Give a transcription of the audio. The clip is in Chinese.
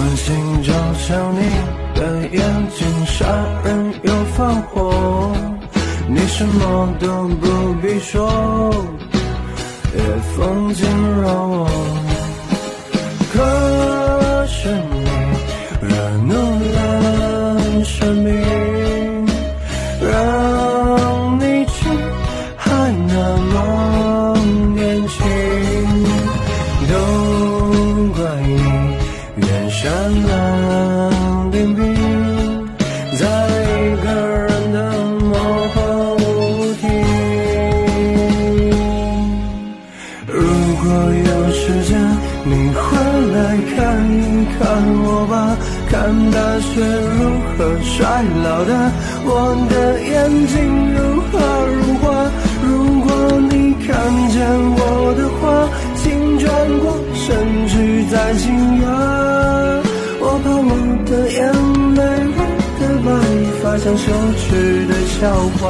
关心就像你的眼睛杀人又放火，你什么都不必说，也风景让我。可是你惹怒了生命，让你去还那么年轻，都怪你原善了灵敏，在一个人的模糊体。如果有时间你回来看一看我吧，看大雪如何衰老的，我的眼睛如何如花。如果你看见我的话，请转过身去再惊讶，我怕我的眼泪，我的白发像羞耻的笑话。